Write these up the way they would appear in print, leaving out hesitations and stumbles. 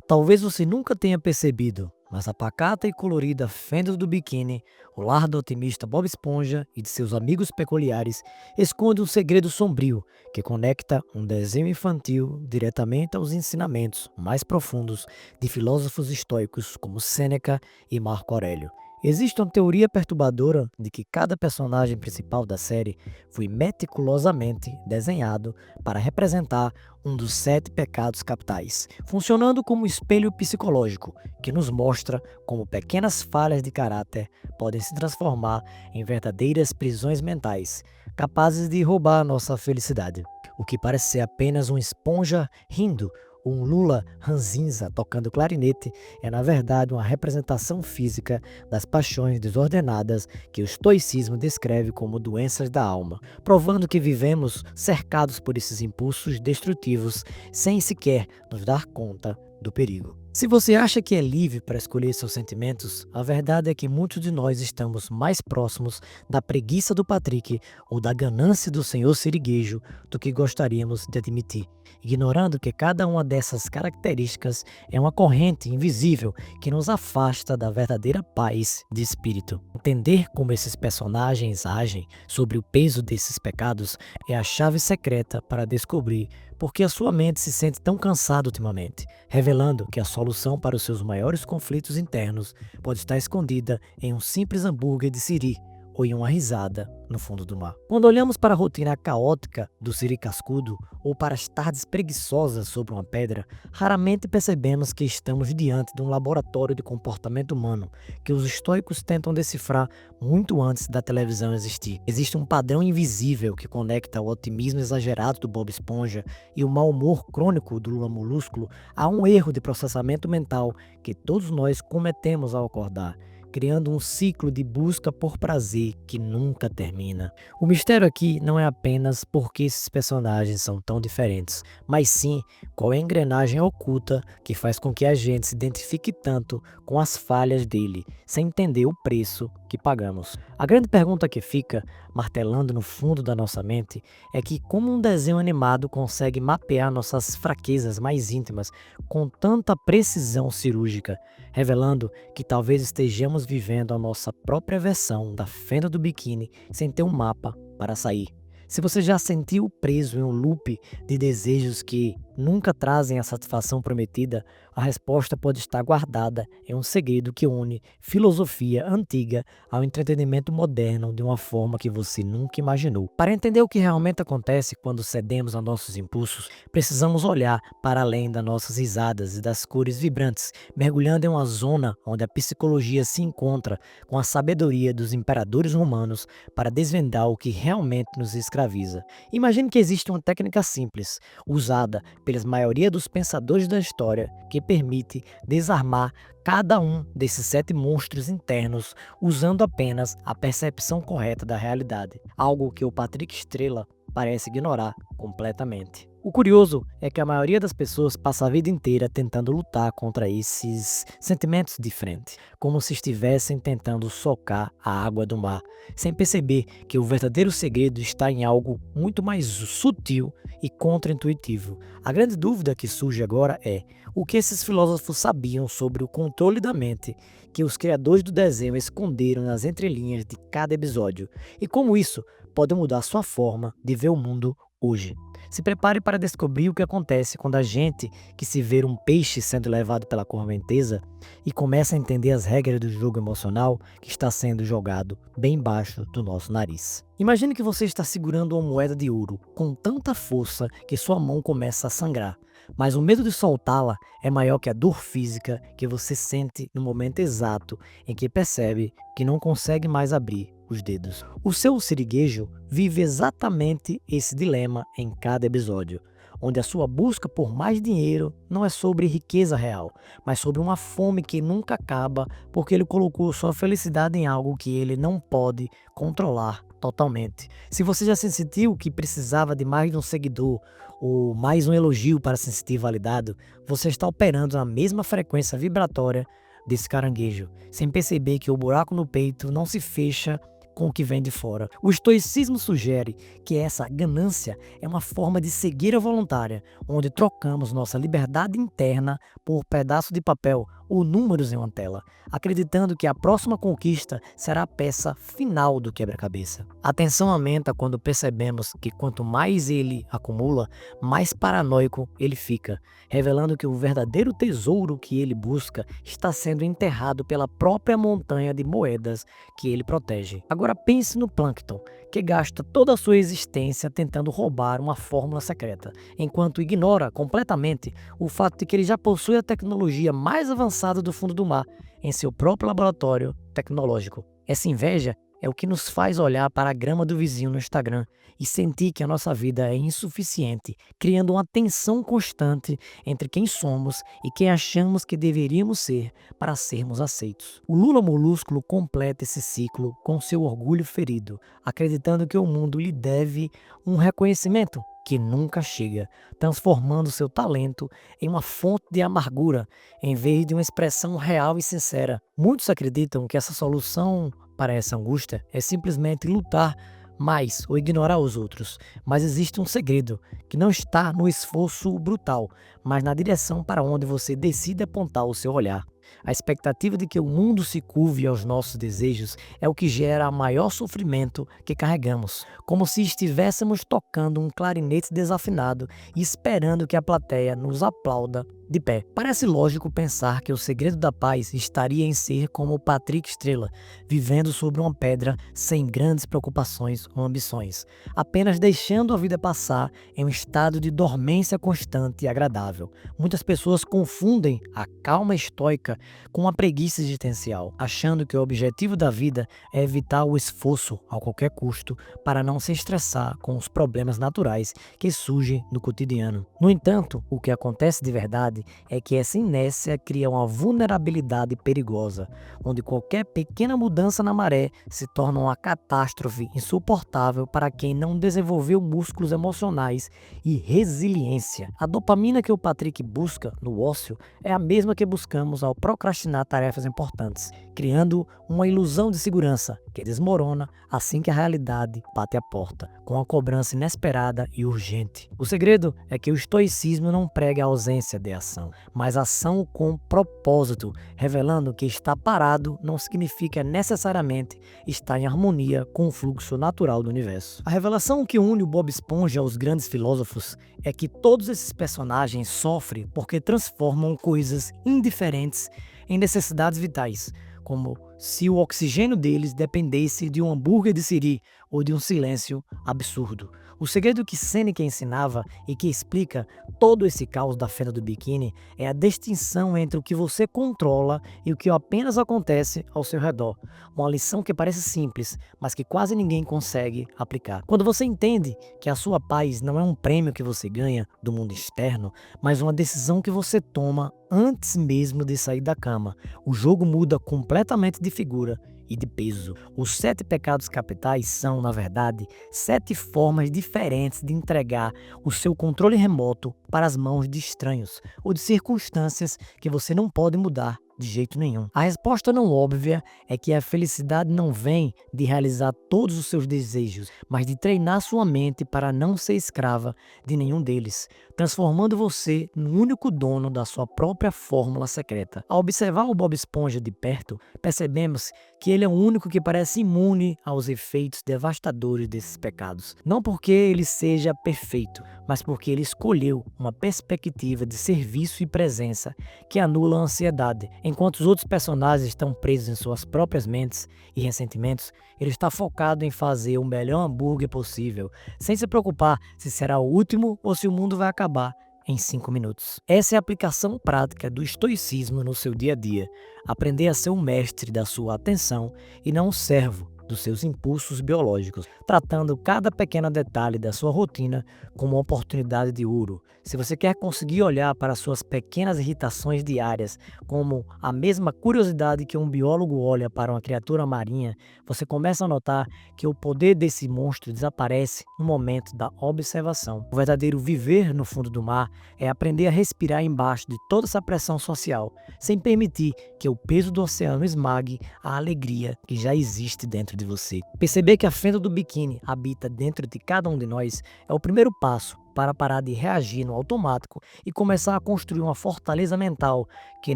Talvez você nunca tenha percebido, mas a pacata e colorida fenda do biquíni, o lar do otimista Bob Esponja e de seus amigos peculiares, esconde um segredo sombrio que conecta um desenho infantil diretamente aos ensinamentos mais profundos de filósofos estoicos como Sêneca e Marco Aurélio. Existe uma teoria perturbadora de que cada personagem principal da série foi meticulosamente desenhado para representar um dos 7 pecados capitais, funcionando como um espelho psicológico que nos mostra como pequenas falhas de caráter podem se transformar em verdadeiras prisões mentais, capazes de roubar nossa felicidade. O que parece ser apenas uma esponja rindo, um Lula ranzinza tocando clarinete, é na verdade uma representação física das paixões desordenadas que o estoicismo descreve como doenças da alma, provando que vivemos cercados por esses impulsos destrutivos sem sequer nos dar conta do perigo. Se você acha que é livre para escolher seus sentimentos, a verdade é que muitos de nós estamos mais próximos da preguiça do Patrick ou da ganância do senhor Siriguejo do que gostaríamos de admitir, ignorando que cada uma dessas características é uma corrente invisível que nos afasta da verdadeira paz de espírito. Entender como esses personagens agem sobre o peso desses pecados é a chave secreta para descobrir por que a sua mente se sente tão cansada ultimamente, revelando que a solução para os seus maiores conflitos internos pode estar escondida em um simples hambúrguer de siri ou em uma risada no fundo do mar. Quando olhamos para a rotina caótica do siri cascudo ou para as tardes preguiçosas sobre uma pedra, raramente percebemos que estamos diante de um laboratório de comportamento humano que os estoicos tentam decifrar muito antes da televisão existir. Existe um padrão invisível que conecta o otimismo exagerado do Bob Esponja e o mau humor crônico do Lula Molúsculo a um erro de processamento mental que todos nós cometemos ao acordar, criando um ciclo de busca por prazer que nunca termina. O mistério aqui não é apenas por que esses personagens são tão diferentes, mas sim qual é a engrenagem oculta que faz com que a gente se identifique tanto com as falhas dele, sem entender o preço que pagamos. A grande pergunta que fica martelando no fundo da nossa mente é que como um desenho animado consegue mapear nossas fraquezas mais íntimas com tanta precisão cirúrgica, revelando que talvez estejamos vivendo a nossa própria versão da fenda do biquíni sem ter um mapa para sair. Se você já sentiu preso em um loop de desejos que nunca trazem a satisfação prometida, a resposta pode estar guardada em um segredo que une filosofia antiga ao entretenimento moderno de uma forma que você nunca imaginou. Para entender o que realmente acontece quando cedemos a nossos impulsos, precisamos olhar para além das nossas risadas e das cores vibrantes, mergulhando em uma zona onde a psicologia se encontra com a sabedoria dos imperadores romanos para desvendar o que realmente nos escraviza. Imagine que existe uma técnica simples, usada pela maioria dos pensadores da história, que permite desarmar cada um desses 7 monstros internos usando apenas a percepção correta da realidade, algo que o Patrick Estrela parece ignorar completamente. O curioso é que a maioria das pessoas passa a vida inteira tentando lutar contra esses sentimentos de frente, como se estivessem tentando socar a água do mar, sem perceber que o verdadeiro segredo está em algo muito mais sutil e contraintuitivo. A grande dúvida que surge agora é: o que esses filósofos sabiam sobre o controle da mente que os criadores do desenho esconderam nas entrelinhas de cada episódio, e como isso pode mudar sua forma de ver o mundo hoje? Se prepare para descobrir o que acontece quando a gente que se vê um peixe sendo levado pela correnteza e começa a entender as regras do jogo emocional que está sendo jogado bem embaixo do nosso nariz. Imagine que você está segurando uma moeda de ouro com tanta força que sua mão começa a sangrar, mas o medo de soltá-la é maior que a dor física que você sente no momento exato em que percebe que não consegue mais abrir os dedos. O seu siriguejo vive exatamente esse dilema em cada episódio, onde a sua busca por mais dinheiro não é sobre riqueza real, mas sobre uma fome que nunca acaba porque ele colocou sua felicidade em algo que ele não pode controlar totalmente. Se você já se sentiu que precisava de mais de um seguidor ou mais um elogio para se sentir validado, você está operando na mesma frequência vibratória desse caranguejo, sem perceber que o buraco no peito não se fecha com o que vem de fora. O estoicismo sugere que essa ganância é uma forma de cegueira voluntária, onde trocamos nossa liberdade interna por pedaço de papel ou números em uma tela, acreditando que a próxima conquista será a peça final do quebra-cabeça. A tensão aumenta quando percebemos que quanto mais ele acumula, mais paranoico ele fica, revelando que o verdadeiro tesouro que ele busca está sendo enterrado pela própria montanha de moedas que ele protege. Agora pense no Plâncton, que gasta toda a sua existência tentando roubar uma fórmula secreta, enquanto ignora completamente o fato de que ele já possui a tecnologia mais avançada do fundo do mar em seu próprio laboratório tecnológico. Essa inveja é o que nos faz olhar para a grama do vizinho no Instagram e sentir que a nossa vida é insuficiente, criando uma tensão constante entre quem somos e quem achamos que deveríamos ser para sermos aceitos. O Lula Molúsculo completa esse ciclo com seu orgulho ferido, acreditando que o mundo lhe deve um reconhecimento que nunca chega, transformando seu talento em uma fonte de amargura, em vez de uma expressão real e sincera. Muitos acreditam que essa solução para essa angústia é simplesmente lutar mais ou ignorar os outros, mas existe um segredo, que não está no esforço brutal, mas na direção para onde você decide apontar o seu olhar. A expectativa de que o mundo se curve aos nossos desejos é o que gera maior sofrimento que carregamos, como se estivéssemos tocando um clarinete desafinado e esperando que a plateia nos aplauda de pé. Parece lógico pensar que o segredo da paz estaria em ser como Patrick Estrela, vivendo sobre uma pedra sem grandes preocupações ou ambições, apenas deixando a vida passar em um estado de dormência constante e agradável. Muitas pessoas confundem a calma estoica com a preguiça existencial, achando que o objetivo da vida é evitar o esforço a qualquer custo para não se estressar com os problemas naturais que surgem no cotidiano. No entanto, o que acontece de verdade é que essa inércia cria uma vulnerabilidade perigosa, onde qualquer pequena mudança na maré se torna uma catástrofe insuportável para quem não desenvolveu músculos emocionais e resiliência. A dopamina que o Patrick busca no ócio é a mesma que buscamos ao procrastinar tarefas importantes, criando uma ilusão de segurança que desmorona assim que a realidade bate a porta, com uma cobrança inesperada e urgente. O segredo é que o estoicismo não prega a ausência de ação, mas ação com propósito, revelando que estar parado não significa necessariamente estar em harmonia com o fluxo natural do universo. A revelação que une o Bob Esponja aos grandes filósofos é que todos esses personagens sofrem porque transformam coisas indiferentes em necessidades vitais, como se o oxigênio deles dependesse de um hambúrguer de siri ou de um silêncio absurdo. O segredo que Sêneca ensinava e que explica todo esse caos da fenda do biquíni é a distinção entre o que você controla e o que apenas acontece ao seu redor. Uma lição que parece simples, mas que quase ninguém consegue aplicar. Quando você entende que a sua paz não é um prêmio que você ganha do mundo externo, mas uma decisão que você toma antes mesmo de sair da cama, o jogo muda completamente de figura e de peso. Os 7 pecados capitais são, na verdade, 7 formas diferentes de entregar o seu controle remoto para as mãos de estranhos ou de circunstâncias que você não pode mudar de jeito nenhum. A resposta não óbvia é que a felicidade não vem de realizar todos os seus desejos, mas de treinar sua mente para não ser escrava de nenhum deles, transformando você no único dono da sua própria fórmula secreta. Ao observar o Bob Esponja de perto, percebemos que ele é o único que parece imune aos efeitos devastadores desses pecados. Não porque ele seja perfeito, mas porque ele escolheu uma perspectiva de serviço e presença que anula a ansiedade. Enquanto os outros personagens estão presos em suas próprias mentes e ressentimentos, ele está focado em fazer o melhor hambúrguer possível, sem se preocupar se será o último ou se o mundo vai acabar em 5 minutos. Essa é a aplicação prática do estoicismo no seu dia a dia. Aprender a ser o mestre da sua atenção e não um servo dos seus impulsos biológicos, tratando cada pequeno detalhe da sua rotina como uma oportunidade de ouro. Se você quer conseguir olhar para suas pequenas irritações diárias como a mesma curiosidade que um biólogo olha para uma criatura marinha, você começa a notar que o poder desse monstro desaparece no momento da observação. O verdadeiro viver no fundo do mar é aprender a respirar embaixo de toda essa pressão social, sem permitir que o peso do oceano esmague a alegria que já existe dentro de você. Perceber que a fenda do biquíni habita dentro de cada um de nós é o primeiro passo para parar de reagir no automático e começar a construir uma fortaleza mental que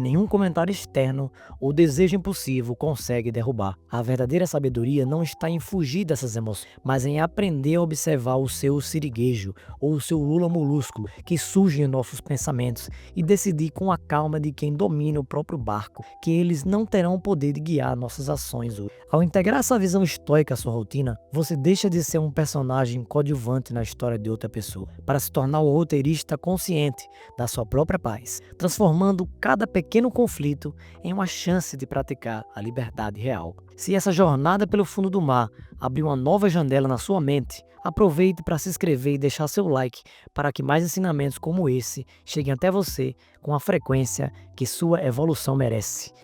nenhum comentário externo ou desejo impulsivo consegue derrubar. A verdadeira sabedoria não está em fugir dessas emoções, mas em aprender a observar o seu siriguejo ou o seu lula molúsculo que surge em nossos pensamentos e decidir com a calma de quem domina o próprio barco que eles não terão o poder de guiar nossas ações hoje. Ao integrar essa visão estoica à sua rotina, você deixa de ser um personagem coadjuvante na história de outra pessoa para se tornar o roteirista consciente da sua própria paz, transformando cada pequeno conflito em uma chance de praticar a liberdade real. Se essa jornada pelo fundo do mar abrir uma nova janela na sua mente, aproveite para se inscrever e deixar seu like para que mais ensinamentos como esse cheguem até você com a frequência que sua evolução merece.